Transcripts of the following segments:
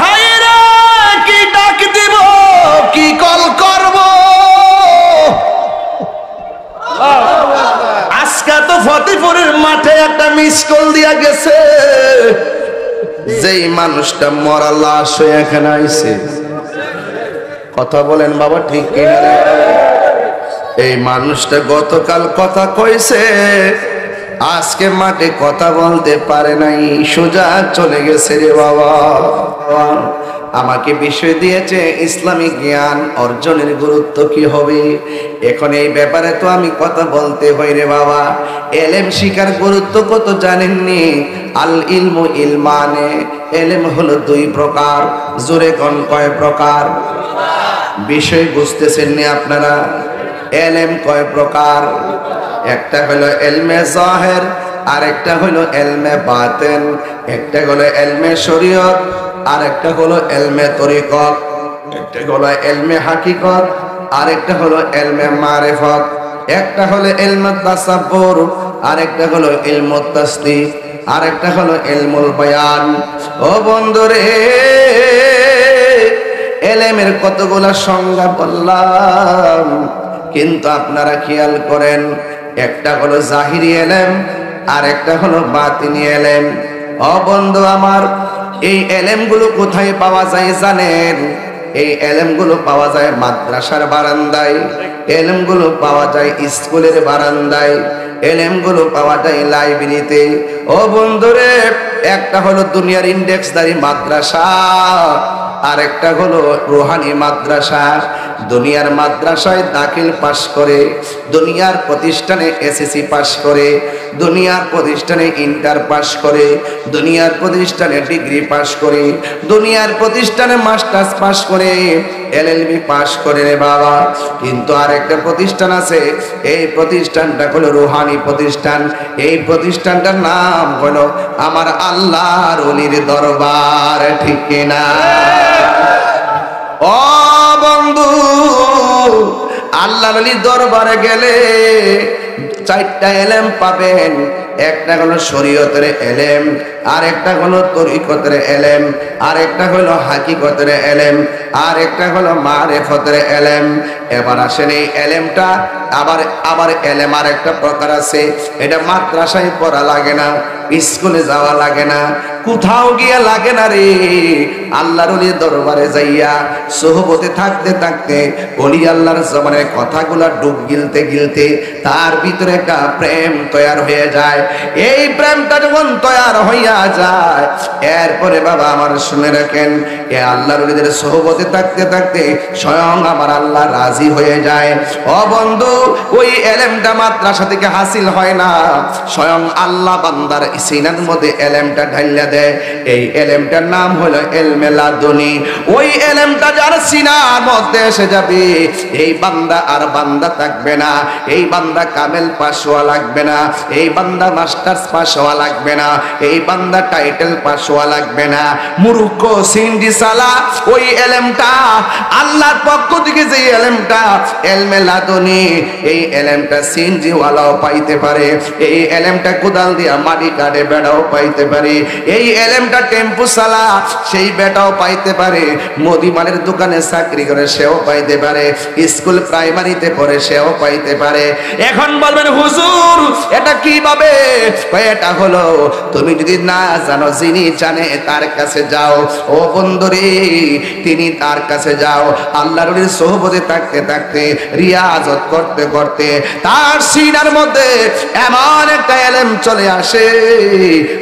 হায়রে কি ডাক দিব, কি কল করব। আজকে তো ফতেপুরের মাঠে একটা মিস কল দিয়া গেছে, যেই মানুষটা মরা লাশ হয়ে এখানে আইছে। কথা বলেন বাবা, ঠিক কিনা? এই মানুষটা গতকাল কথা কইছে, আজকে মাঠে কথা বলতে পারে নাই, সোজা চলে গেছে রে বাবা। আমাকে বিষয় দিয়েছে ইসলামিক জ্ঞান অর্জনের গুরুত্ব কি হবে। এখন এই ব্যাপারে তো আমি কথা বলতে হয় রে বাবা। এলেম শিখার গুরুত্ব কত জানেননি? আল ইলমু ইলমানে, এলেম হলো দুই প্রকার। জোরে কোন কয় প্রকার? বিষয় বুঝতেছেন না আপনারা? এলেম কয় প্রকার? একটা হলো এলমে জাহের, আর একটা হলো এলমে বাতেন। একটা হলো এলমে শরীয়ত, আর একটা হলো এলমে তরিকত। একটা হলো এলমে হাকিকত, আর একটা হলো এলমে মারিফত। একটা হলো এলমে তাসাব্বুর, আর একটা হলো ইলমুত তাসদিক, আর একটা হলো ইলমুল বায়ান। ও বন্ধুরে, এলেমের কতগুলা সংজ্ঞা বললাম, কিন্তু আপনারা খেয়াল করেন, একটা হলো জাহিরি এলেম, আর একটা হলো বাতিনি এলেম। ও বন্ধু আমার, এই এলেমগুলো কোথায় পাওয়া যায় জানেন? এই এলেমগুলো পাওয়া যায় মাদ্রাসার বারান্দায়, এলেমগুলো পাওয়া যায় স্কুলের বারান্দায়, এলেমগুলো পাওয়া যায় লাইব্রেরিতে। ও বন্ধুরে, একটা হলো দুনিয়ার ইন্ডেক্সদারি মাদ্রাসা, আর একটা হলো রুহানি মাদ্রাসা। দুনিয়ার মাদ্রাসায় দাখিল পাশ করে, দুনিয়ার প্রতিষ্ঠানে এসএসসি পাশ করে, দুনিয়ার প্রতিষ্ঠানে ইন্টার পাশ করে, দুনিয়ার প্রতিষ্ঠানে ডিগ্রি পাশ করে, দুনিয়ার প্রতিষ্ঠানে মাস্টার্স পাশ করে, এলএলবি পাশ করে রে বাবা। কিন্তু আরেকটা প্রতিষ্ঠান আছে, এই প্রতিষ্ঠানটা হলো রুহানি প্রতিষ্ঠান। এই প্রতিষ্ঠানটার নাম হলো আমার আল্লাহর ওলির দরবার। ঠিক কিনা? ও বন্ধু, আল্লাহর ওলির দরবারে গেলে চারটা এলেম পাবেন। একটা হলো শরীয়তের এলেম, আর একটা হলো তরিকতের এলেম, আর একটা হলো হাকিকতের এলেম, আর একটা হলো মারিফতের এলেম। এবার আসেন, এই এলেমটা আবার এলেম আর একটা প্রকার আছে। এটা মাদ্রাসায় পড়া লাগে না, স্কুলে যাওয়া লাগে না, কোথাও গিয়ে লাগে না রে। আল্লাহর ওলির দরবারে যাইয়া সোহবতে থাকতে থাকতে ওলি আল্লাহর জবানের কথাগুলা ডুব গিলতে গিলতে তার ভিতরে একটা প্রেম তৈরি হয়ে যায়। এই প্রেমটা যখন তৈরি হইয়া যায়, এরপরে বাবা আমার শুনে রাখেন, এ আল্লাহর ওলিদের সোহবতে থাকতে থাকতে স্বয়ং আমার আল্লাহ রাজি হয়ে যায়। ও বন্ধু, ওই এলেমটা মাদ্রাসা থেকে হাসিল হয় না, স্বয়ং আল্লাহ বান্দার সিনার মধ্যে এলেমটা ঢাইলা দেয়। এই এলেমটার নাম হলো এলমে লাদুনি। ওই এলেমটা যার সিনার মধ্যে এসে যাবে, এই বান্দা আর বান্দা থাকবে না, এই বান্দা কামেল পাস হওয়া লাগবে না, এই বান্দা মাস্টার্স পাস হওয়া লাগবে না, এই বান্দা টাইটেল পাস হওয়া লাগবে না। মূর্খ সিন্ডি সালা, ওই এলেমটা আল্লাহর পক্ষ থেকে যে এলেমটা এলমে লাদুনি, এই এলেমটা সিনজি ওয়ালাও পাইতে পারে, এই এলেমটা কোদাল দিয়া মাটি কাটে বেড়াও পাইতে পারে, এই এলেমটা টেম্পু চালা সেই বেটাও পাইতে পারে, মুদিমানের দোকানে চাকরি করে সেও পাইতে পারে, স্কুল প্রাইমারিতে পড়ে সেও পাইতে পারে। এখন বলবেন হুজুর এটা কিভাবে? এটা হলো, তুমি যদি না জানো, যিনি জানে তার কাছে যাও। ও বন্ধুরে, তিনি তার কাছে যাও। আল্লাহর ওলির সোহবতে থাকতে থাকতে, রিয়াজত করতে করতে তার সিনার মধ্যে এমন একটা এলেম চলে আসে,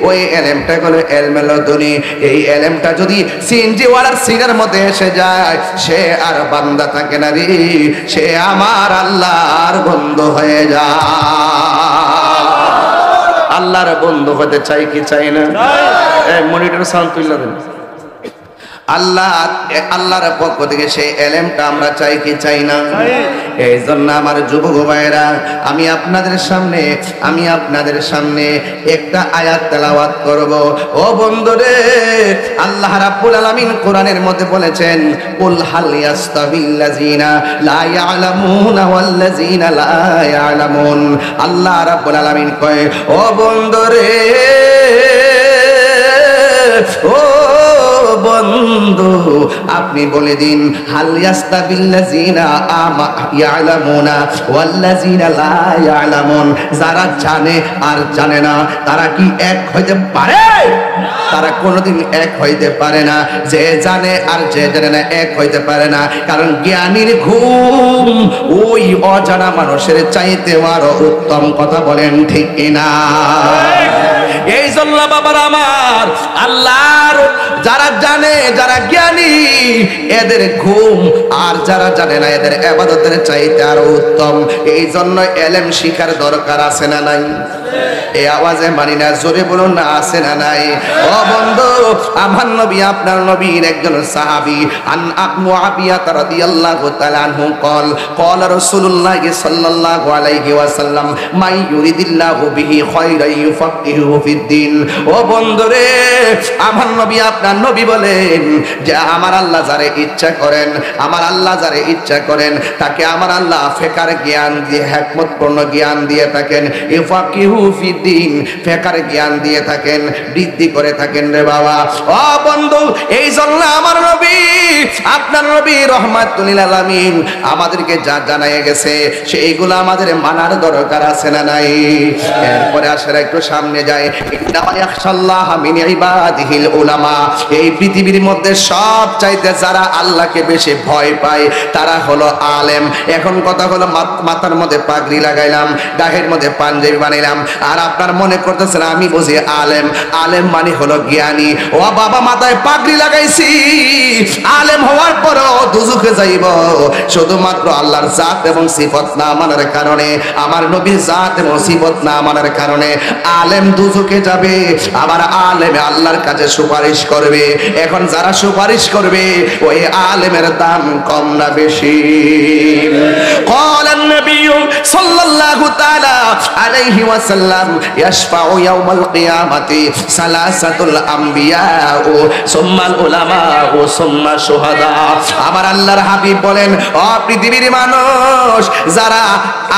ওই এলেমটা হলো এলমে লাদুনি। এই এলেমটা যদি সিনজিওয়ালার সিনার মধ্যে এসে যায়, সে আর বান্দা থাকে না রে, সে আমার আল্লাহর বন্ধু হয়ে যায়। আল্লাহর বন্ধু হতে চাই কি চাই না? মনিটর সাউন্ড তুলে দেন। আল্লাহর পক্ষ থেকে সেই এলেমটা আমরা চাই কি চাই না? এই জন্য আমার যুবক ভাইরা, আমি আপনাদের সামনে একটা আয়াত তেলাওয়াত করব। ও বন্ধুরে, আল্লাহ রাব্বুল আলামিন কোরআনের মধ্যে বলেছেন, কুল হাল ইয়াস্তাবিল্লাযিনা লা ইয়ালামুনা ওয়াল্লাযিনা লা ইয়ালামুন। আল্লাহ রাব্বুল আলামিন কয়, ও বন্ধুরে, আপনি বলে দিন হাল ইয়াস্তাবিল্লাযিনা ইয়ালামুনা ওয়াল্লাযিনা লা ইয়ালামুন, যারা জানে আর জানে না তারা কি এক হইতে পারে? তারা কোনোদিন এক হইতে পারে না। যে জানে আর যে জানে না এক হইতে পারে না, কারণ জ্ঞানীর ঘুম ওই অজানা মানুষের চাইতে আরো উত্তম। কথা বলেন ঠিক কিনা? এই জন্য বাবার আমার আল্লাহর যারা জানে, যারা জ্ঞানী, এদের ঘুম আর যারা জানে না এদের ইবাদতের চাইতে আরো উত্তম। এই জন্য ইলম শিখার দরকার আছে না নাই? এই আওয়াজে মানি না, জোরে বলুন না, আছে না নাই? ও বন্ধু, আমার নবী আপনার নবীর একজন সাহাবী আন মুআবিয়া রাদিয়াল্লাহু তাআলা আনহু قال قال رسول الله صلى الله عليه وسلم من يريد الله به خيرا يفقهه في الدين। ও বন্ধুরে, আমার নবী আপনার নবী বলেন যে আমার আল্লাহ যারে ইচ্ছা করেন, আমার আল্লাহ যারে ইচ্ছা করেন তাকে আমার আল্লাহ ফিকার জ্ঞান দিয়ে, হিকমতপূর্ণ জ্ঞান দিয়ে থাকেন। ইফাকিহু ফিদ্দিন, ফিকার জ্ঞান দিয়ে থাকেন, বৃদ্ধি করে থাকেন রে বাবা। ও বন্ধু, এই জন্য আমার নবী আপনার নবী রহমাতুল লিল আলামিন আমাদেরকে যা জানায় গেছে সেইগুলো আমাদের মানার দরকার আছে না নাই? এরপরে আসলে একটু সামনে যায়, ইন্নামা ইয়াখশাল্লাহ মিন ইবাদিহিল উলামা। এই পৃথিবীর মধ্যে সব চাইতে যারা আল্লাহকে বেশি ভয় পায় তারা হলো আলেম। এখন কথা হলো মাথার মধ্যে পাগড়ি লাগাইলাম, গায়ের মধ্যে পাঞ্জাবি বানাইলাম, আর আপনার মনে করতেছেন আমি বুঝি আলেম। আলেম মানে হলো জ্ঞানী। ও বাবা, মাথায় পাগড়ি লাগাইছি, আলেম হওয়ার পরও দুজকে যাইব শুধুমাত্র আল্লাহর জাত এবং সিফত না মানার কারণে, আমার নবীর জাত এবং সিফত না মানার কারণে আলেম দুজকে যাবে। আবার আলেম আল্লাহর কাছে সুপারিশ করবে। এখন যারা সুপারিশ করবে ওই আলেমের দাম কম না বেশি? قال النبي صلى الله تعالى عليه وسلم يشفع يوم القيامة ثلاثة الأنبياء ثم العلماء ثم الشهداء। আমার আল্লাহর হাবিব বলেন, ও পৃথিবীর মানুষ, যারা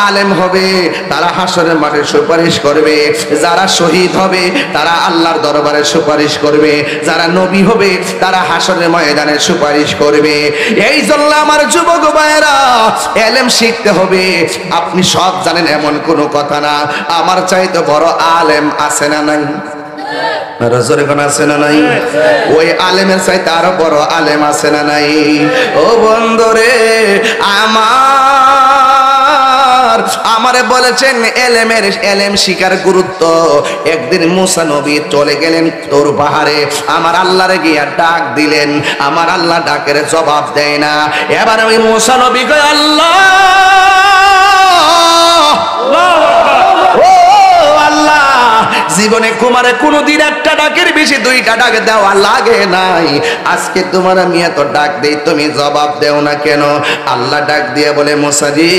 আলেম হবে তারা হাসরের মাঠে সুপারিশ করবে, যারা শহীদ হবে তারা আল্লাহর দরবারে সুপারিশ করবে, যারা নবী হবে তারা হাসরের ময়দানে সুপারিশ করবে। এই জন্য আমার যুবক ভাইয়েরা, ইলম শিখতে হবে। আপনি সব জানেন এমন কোনো কথা না। আমার চাইতে বড় আলেম আছে না নাই? আছে না নাই? ওই আলেমের চাইতে আরো বড় আলেম আছে না নাই? ও বন্ধুরে আমারে বলেছেন এলেম শিকার গুরুত্ব। একদিন মুসা নবী চলে গেলেন তোর পাহাড়ে, আমার আল্লাহরে গিয়া ডাক দিলেন, আমার আল্লাহ ডাকের জবাব দেয় না। এবার ওই মুসা নবী কয়, আল্লাহ জীবনে কুমারে কোনদিন একটা ডাকের বেশি দুইটা ডাক দেওয়া লাগে নাই, আজকে তোমার আমি এত ডাক দেই তুমি জবাব দেও না কেন? আল্লাহ ডাক দিয়ে বলে, মুসাজি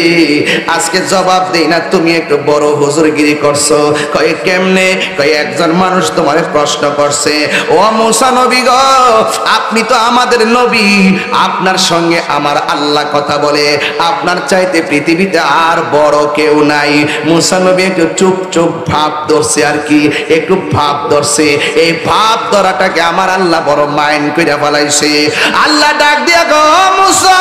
আজকে জবাব দেই না, তুমি একটু বড় হুজুরগিরি করছো। কয় কেমনে? কয় একজন মানুষ তোমারে প্রশ্ন করছে, ও মুসা নবী গো, আপনি তো আমাদের নবী, আপনার সঙ্গে আমার আল্লাহ কথা বলে, আপনার চাইতে পৃথিবীতে আর বড় কেউ নাই। মুসা নবী একটু চুপ চুপ ভাব ধরছে, আর কি একটু ভাব ধরছে। এই ভাব ধরাটাকে আমার আল্লাহ বড় মাইন্ড করে ফেলাইছে। আল্লাহ ডাক দিয়া গো, মুসা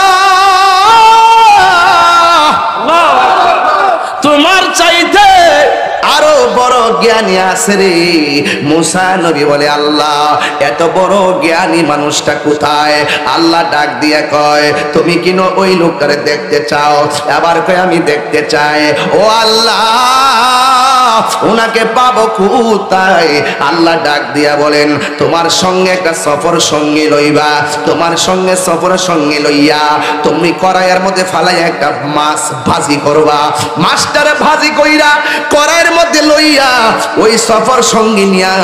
তোমার চাইতে আরো বড় জ্ঞানী আছে রে। মুসা নবী বলে, আল্লাহ এত বড় জ্ঞানী মানুষটা কোথায়? আল্লাহ ডাক দিয়ে কয়, তুমি কি ওই লোকটারে দেখতে চাও? আবার কয়, আমি দেখতে চাই। ও আল্লাহ, উনাকে পাবো কোথায়? আল্লাহ ডাক দিয়া বলেন, তোমার সঙ্গে একটা সফর সঙ্গী লইবা, তোমার সঙ্গে সফর সঙ্গী লইয়া তুমি কড়াইয়ের মধ্যে ফালাইয়া একটা মাছ ভাজি করবা। মাছটারে ভাজি কইরা কড়াইয়ের মধ্যে লইয়া ওই সফর সঙ্গী নিয়া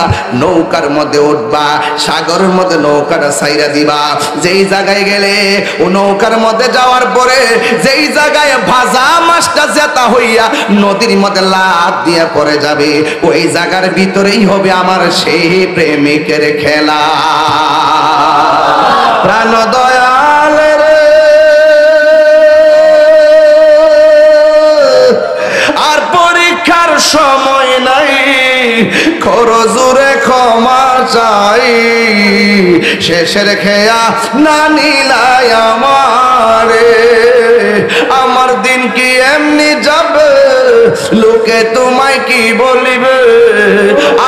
নৌকার মধ্যে উঠবা, সাগরের মধ্যে নৌকাটা ছাইরা দিবা। যেই জায়গায় গেলে ও নৌকার মধ্যে যাওয়ার পরে যেই জায়গায় ভাজা মাছটা জেতা হইয়া নদীর মধ্যে লাফ দিয়া পড়ে যাবে, ওই জায়গার ভিতরেই হবে আমার সেই প্রেমিকের খেলা। প্রাণ দয়াল রে, আর পরীক্ষার সময় নাই করো জোরে ক্ষমা চাই, শেষের খেয়া না নিলাই আমারে। আমার দিন কি এমনি যাবে, লোকে তোমায় কি বলিবে?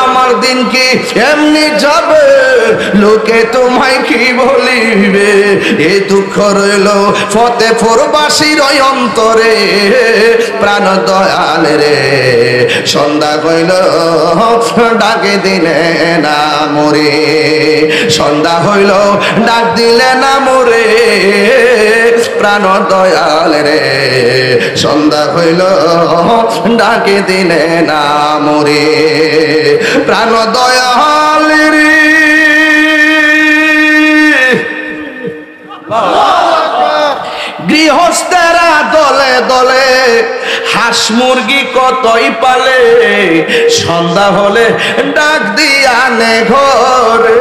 আমার দিন কি এমনি যাবে, লোকে তোমায় কি বলিবে? এই দুঃখ রইল ফতেপুরবাসীর অন্তরে, প্রাণ দয়াল রে সন্ধ্যা হইল ডাকে দিলে না মোরে, সন্ধ্যা হইল ডাক দিলে না মোরে, প্রাণ দয়াল রে সন্ধ্যা হইল ডাকে দিলে না মোরে, প্রাণ দয়াল রে। গৃহস্থেরা দলে দলে হাঁস মুরগি কতই পালে, সন্ধ্যা হলে ডাক দিয়া নে ঘরে,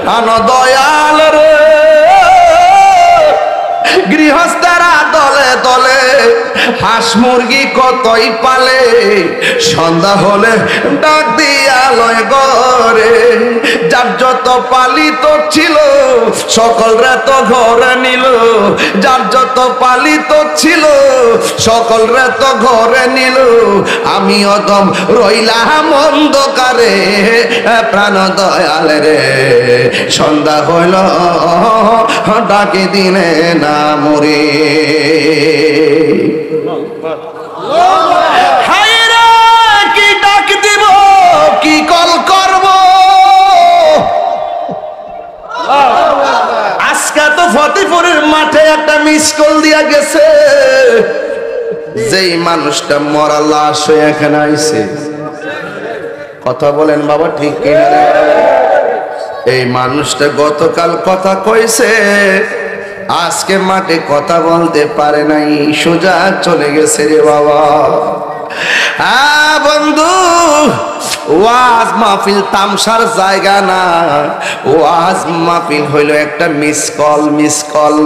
প্রাণ দয়াল রে। গৃহস্থেরা দলে দলে হাঁস মুরগি কতই পালে, সন্ধ্যা হলে ডাক দিয়া লয় ঘরে। যার যত পালিত ছিল সকলরা তো ঘরে নিল, যার যত পালিত ছিল সকলরা তো ঘরে নিল, আমি অদম রইলাম অন্ধকারে, প্রাণ দয়াল রে সন্ধ্যা হইল ডাকে দিলে না মোরে। হায়রে কি ডাক দিব, কি কল করব, আজকে তো ফতেপুরের মাঠে একটা মিস কল দিয়া গেছে, যেই মানুষটা মরা লাশ হয়ে এখানে আইছে। কথা বলেন বাবা ঠিক কিনা? এই মানুষটা গতকাল কথা কইছে, আজকে মাঠে কথা বলতে পারে নাই, সোজা চলে গেছে রে বাবা। বন্ধু, ওয়াজ মাহফিল তামসার জায়গা না, ওয়াজ মাহফিল হইল একটা মিস কল, মিস কল।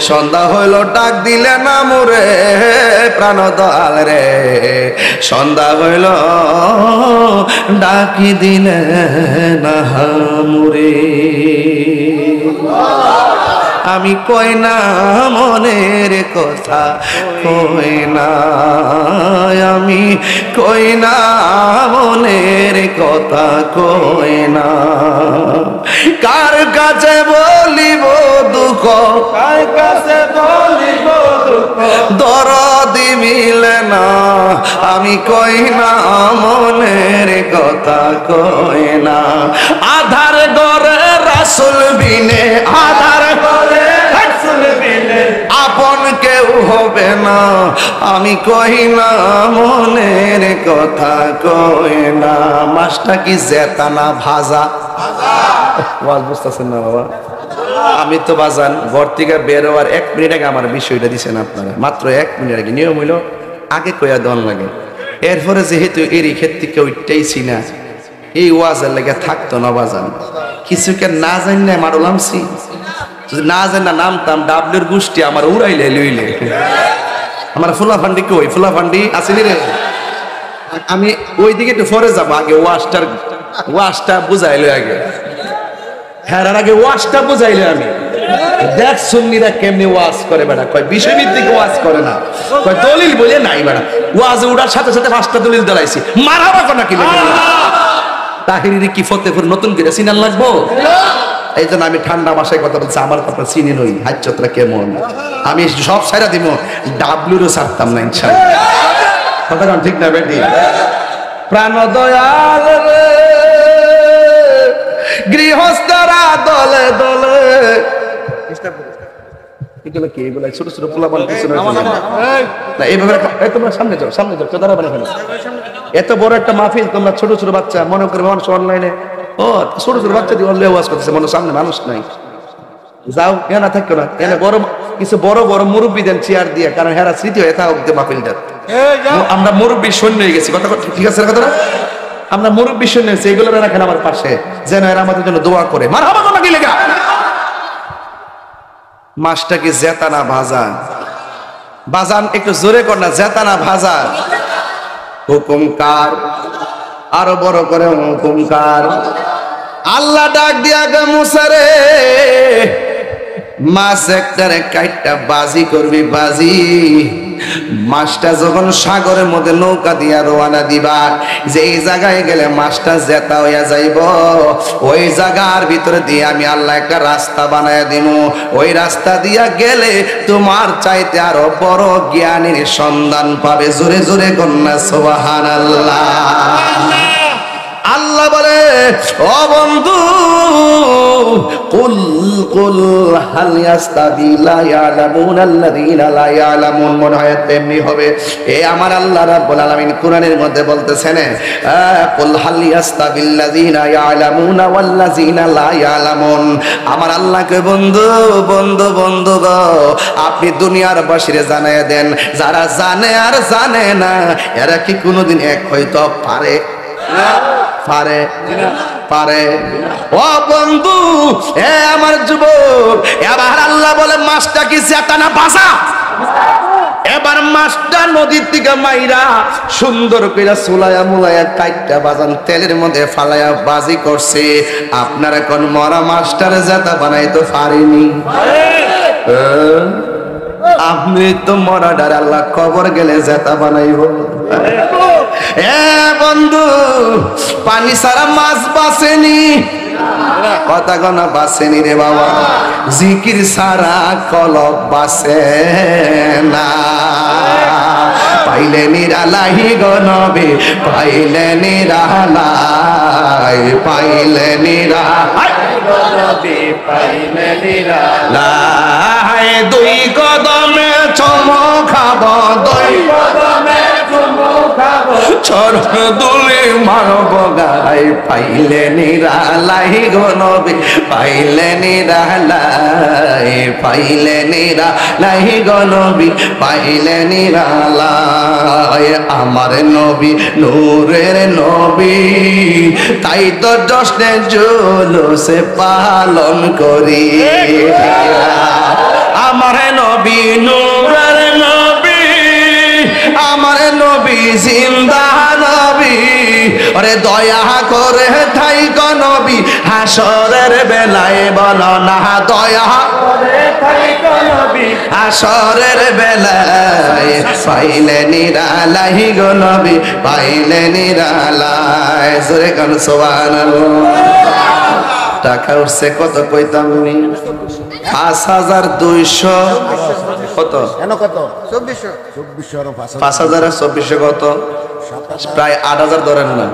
সন্ধ্যা হইল ডাক দিলে না মোরে, প্রাণ দয়াল রে সন্ধ্যা হইল ডাকি দিলে না মোরে। আমি কই না মনের কথা, কই না আমি, কই না মনের কথা, কই না কার কাছে বলিব দুঃখ, কার কাছে বলিব দুঃখ, দরদি মিলে না। আমি কই না মনের কথা, কই না আধার ঘরে রাসূল বিনে, আধার ঘরে রাসূল বিনে আপন কেউ হবে না। আমি কই না মনের কথা, কই না। মাছটা কি জেতা না ভাজা? ওয়াজ বুঝতেছেন না বাবা? আমি তো বাজান ঘর থেকে বের হওয়ার 1 মিনিট আগে আমার বিষয়টা দিচ্ছেন আপনারা, মাত্র 1 মিনিট আগে। নিয়ম হইল আগে কইয়া দন লাগে, এরপরে যেহেতু এরই ক্ষেত্রে কেউ উঠতেইছি না, এই ওয়াজের লেগে থাকতো না বাজান। কিছুকে না জানি না মারলামছি, যদি না জানি না নামতাম ডাবলের গোষ্ঠী আমার উড়াইলে লইলে। আমার ফুলাফান্ডি কই, ফুলাফান্ডি আসেনি রে? আমি ওই দিকে একটু পরে যাবো, আগে ওয়াজটা বুঝাইলো আগে, হ্যাঁ আগে ওয়াজটা বুঝাইলে আমি। দেখ সুন্নিরা কেমনি ওয়াজ করে বেড়া, কয় বিষয়ভিত্তিক ওয়াজ করে না, কয় দলিল বলে নাই বেড়া। ওয়াজ উড়ার সাথে সাথে 5টা দলিল দাঁড়াইছি, মারাবা কোনা কি লাগে? তাহিরি কি ফতেপুর নতুন করে চিনার লাগবো? এই জন্য আমি ঠান্ডা ভাষায় কথা বলছি, আমার কথা চিনি নই। হাজ্জতরা কেমন, আমি সব ছাইরা দিব, ডাবলুরও ছাড়তাম না ইনশাআল্লাহ। কথা কোন ঠিক না বেটি? প্রাণ দয়াল রে গৃহস্থরা দলে দলে, এগুলো কি? এগুলো ছোট ছোট পোলাপান পিছনে না, এইভাবে তোমরা সামনে যাও, সামনে যাও, দাঁড়াবে না কেন? এত বড় একটা মাহফিল, তোমরা ছোট ছোট বাচ্চা মনে করে মানুষ অনলাইনে, ও ছোট ছোট বাচ্চা দিয়ে অনলাইনে ওয়াজ করতেছে, মনে সামনে মানুষ নাই। যাও এনা থাকো না, এনে বড় কিছু বড় বড় মুরব্বী দেন চেয়ার দিয়ে, কারণ হেরা স্মৃতি হয়ে থাকুক মাহফিলটা। আমরা মুরব্বী সৈন্য হয়ে গেছি, কথা ঠিক আছে কথা না? আমরা মুরব্বী সৈন্য হয়েছি, এগুলো রাখেন আমার পাশে, যেন এরা আমাদের জন্য দোয়া করে। মারহাবা কোন কি লেগা? মাছটা কি জেতা না ভাজা? বাজান একটু জোরে কর না, জেতা না ভাজা? হুকুম কার? আরো বড় করে হুকুমকার। আল্লাহ ডাক দিয়া গে মুসা রে, মাছ একটারে কাইটটা বাজি করবি বাজি। মাছটা যখন সাগরের মধ্যে নৌকা দিয়া রওনা দিবা, যেই জায়গায় গেলে মাছটা জেতা হইয়া যাইব, ওই জায়গার ভিতরে দিয়ে আমি আল্লাহ একটা রাস্তা বানায় দিব। ওই রাস্তা দিয়া গেলে তোমার চাইতে আরো বড় জ্ঞানীর সন্ধান পাবে। জোরে জোরে কন্যা সুবহানাল্লাহ। আল্লাহ বলে, ও বন্ধু, কুল কুল হাল ইয়াস্তাবি লা ইয়ালামুন আল্লাযীনা লা ইয়ালামুন। মনে হয় তেমনি হবে। এ আমার আল্লাহ রাব্বুল আলামিন কোরআনের মধ্যে বলতেছেন, কুল হাল ইয়াস্তাবিল লাযীনা ইয়ালামুনা ওয়াল লাযীনা লা ইয়ালামুন। আমার আল্লাহকে বন্ধু বন্ধু বন্ধু গো, আপনি দুনিয়ার বাসীরে জানায় দেন, যারা জানে আর জানে না এরা কি কোনোদিন এক হইতে পারে? পারে পারে? ও বন্ধু, এ আমার যুবক, এবার আল্লাহ বলে মাছটা কি জেতা না বাজা? এবার মাছটা নদীর থেকে মাইরা সুন্দর কইরা সুলায়া মুলায়া কাইটটা বাজান তেলের মধ্যে ফালায়া বাজি করছে। আপনার এখন মরা মাছটার জেতা বানাইতে পারেনি। আপনি তো মরা ডার আল্লাহ কবর গেলে জেতা বানাইব। এ বন্ধু, পানি ছাড়া মাছ বাঁচেনি, কথা গনা বাঁচেনি রে বাবা। জিকির ছাড়া কলব বাঁচে না। পাইলে নিরালাই গো নবী, পাইলে নিরালাই, পাইলে নিরালাই গো নবী, পাইলে নিরালাই। দুই কদমে চমকাবো, দুই কদমে চরণ দুলে মারব গায়, পাইলে নিরালাই গো নবী, পাইলে নিরালাই, পাইলে নিরালাই গো নবী, পাইলে নিরালাই। আমার নবী নূরের নবী, তাই তো জশ্নে জুলুসে পালন করি। আমার নবী নূরের নবী, আমার নবী জিন্দা নবী। ওরে দয়া করে থাইকো নবী, হাসরের বেলায় বলো না, দয়া করে থাইকো নবী, হাসরের বেলায়। পাইলে নিরালাই গো নবী, পাইলে নিরালাই। জোরে কান সুবহানাল্লাহ। টাকা উঠছে কত কইতাম নি? 5200 কত? কত? 5400 কত? প্রায় 8000 ধরেন না,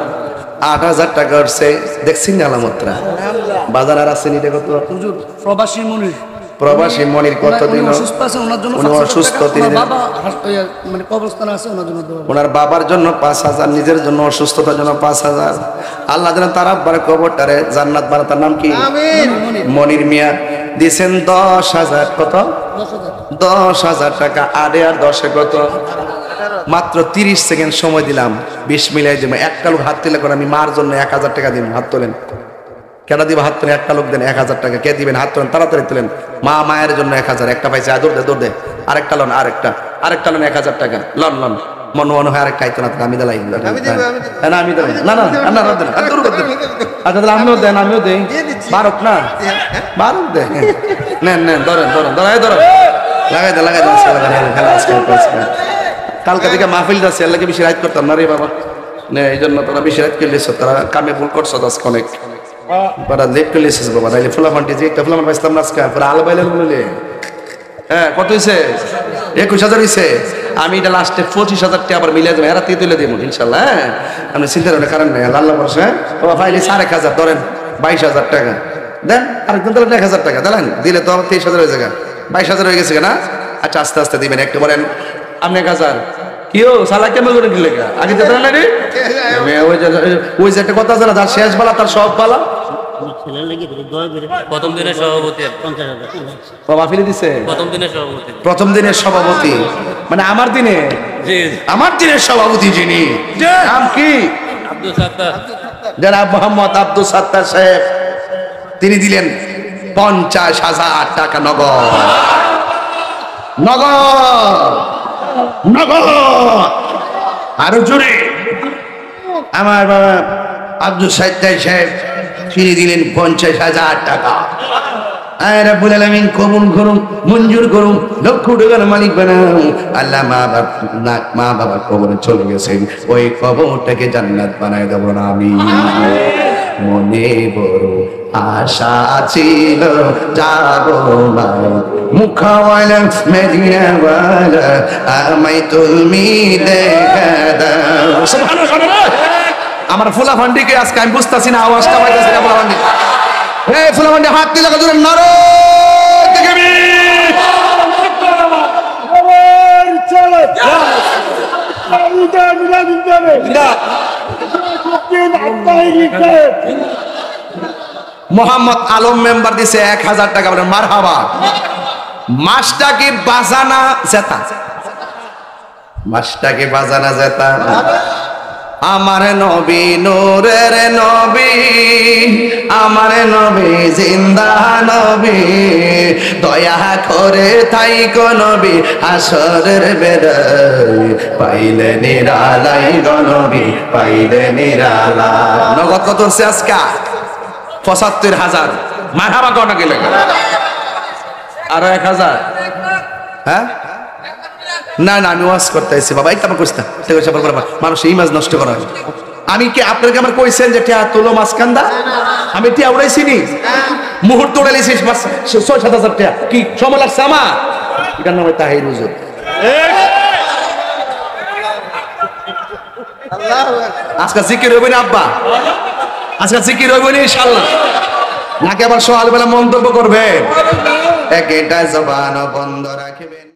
8000 টাকা উঠছে। দেখছি না আলামতরা বাজার আর আছে নিতে কত? প্রবাসী মনির, প্রবাসী মনির কত দিন অসুস্থ, মানে কবরস্থানে আছে, ওনার বাবার জন্য 5000, নিজের জন্য অসুস্থতার জন্য 5000। আল্লাহ যেন তার আব্বার কবরটারে জান্নাত বানায়। তার নাম কি? মনির মিয়া। দিয়েছেন 10,000। কত? 10,000 টাকা। আড়ে আর 10 কত? মাত্র 30 সেকেন্ড সময় দিলাম, 20 মিলাই দেবো। একটা লোক হাত তুলে করে আমি মার জন্য 1000 টাকা দিন। হাত তোলেন। কেন দিব? হাত তোলেন। একটা লোক দেন 1000 টাকা। কে দিবেন? হাত তোলেন, তাড়াতাড়ি তোলেন। মা মায়ের জন্য 1000। একটা পাইছে, দৌড় দে দৌড় দে। আরেকটা লোন, আরেকটা লোন 1000 টাকা। লন লন মনে মনে হয় আরেকটা আইতো না। আমি দিলাই না, আমি দিলাম না, না না না দেন। আচ্ছা তাহলে আমিও দেন, আমিও দেই। বারক না, বারক দে। নেন নেন, ধরেন ধরেন ধরেন ধরেন, লাগাই দে লাগাই দে। খেলা আজকে কালকা থেকে মাহফিল যাচ্ছে, আল্লাহকে বেশি রাইত করতাম না রে বাবা। নে এই জন্য তোরা বেশি রাইত করলিস, তোরা কামে ভুল করছো আজকে অনেক। তোরা লেট করলিস বাবা, তাইলে ফুলাফান্টি যে একটা ফুলাফান পাইছিলাম না আজকে, পুরো আলো বাইলে বললে। হ্যাঁ কত হয়েছে? 21,000 হয়েছে। আমি এটা লাস্টে 25,000 টাকা আবার মিলিয়ে দেবো, এরা তুলে দেবো ইনশাল্লাহ। হ্যাঁ আপনি চিন্তা করেন, কারণ নেই আল্লাহ বলছে। বাবা ফাইলে 1,500 ধরেন, 22,000 টাকা দেন। আরেকজন তাহলে 1,000 টাকা দিলেন, দিলে তো 23,000 হয়ে যায়। 22,000 হয়ে গেছে না? আচ্ছা আস্তে আস্তে দিবেন। একটু বলেন আপনি 1,000 কি ও সালা কেমন করে দিলে? আগে যেতে না রে, ওই যে একটা কথা আছে না, যার শেষ বেলা তার সব বেলা। প্রথম দিনের সভাপতি বাবা ফিরে দিছে। প্রথম দিনের সভাপতি মানে আমার দিনের সভাপতি যিনি, নাম কি? জনাব মোহাম্মদ আব্দুল সাত্তার সাহেব। তিনি দিলেন 50,000 টাকা নগদ। নগদ নগদ। আরো জোরে আমার বাবা আব্দুল সাইদ সাহেব ফিরে দিলেন 50,000 টাকা। আয় রাব্বুল আলামিন কবুল করুন, মঞ্জুর করুন, লক্ষ টাকার মালিক বানাও আল্লাহ। মা বাবা কবরে চলে গেছেন, ওই কবরটাকে জান্নাত বানায় দেব না আমি। মনে বড় আশা ছিল যাব মুখাওয়ালা মদিনাওয়ালা আমায় তুমি দেখা দাও। সুবহানাল্লাহ। আমার ফুলা ফান্ডিকে আজকে আমি বুঝতাছি না, আওয়াজটা পাইতাছি না। ফুলা ফান্ডি, এই ফুলা ফান্ডি হাত দিলে জোরে নারো মোহাম্মদ আলম মেম্বার দিছে 1000 টাকা। বলেন মারহাবা। মাসটা কি বাজানা জেতা? মাসটা কি বাজানা জেতা? আমার নবী নূরের নবী, আমার নবী জিন্দা নবী, দয়া করে থাইকো নবী হাসরের বেলায়, পাইলে নিরালাই গো নবী, পাইলে নিরালাই। নগদ কত হচ্ছে আজকে? ৭৫,০০০। মারহাবা কোন গেলে আরো ১,০০০। হ্যাঁ না না, আমি ওয়াজ করতে আইছি বাবা। এই তো আমার কইস্তা মানুষ ইমেজ নষ্ট করা হয়। আমি কি আপনাকে আমার কইছেন যে টিয়া তুলো মাঝকান্দা? আমি টিয়া উড়াইছি নি? মুহূর্ত উড়াইছি ৬-৭ টিয়া। কি সময় লাগছে আমার? এটার নাম তাহির হুজুর। আজকে জিকির হইব না আব্বা? আজকে জিকির হইব না ইনশাআল্লাহ? নাকি আবার সকালবেলা মন্তব্য করবে? একটা জবান বন্ধ রাখবেন।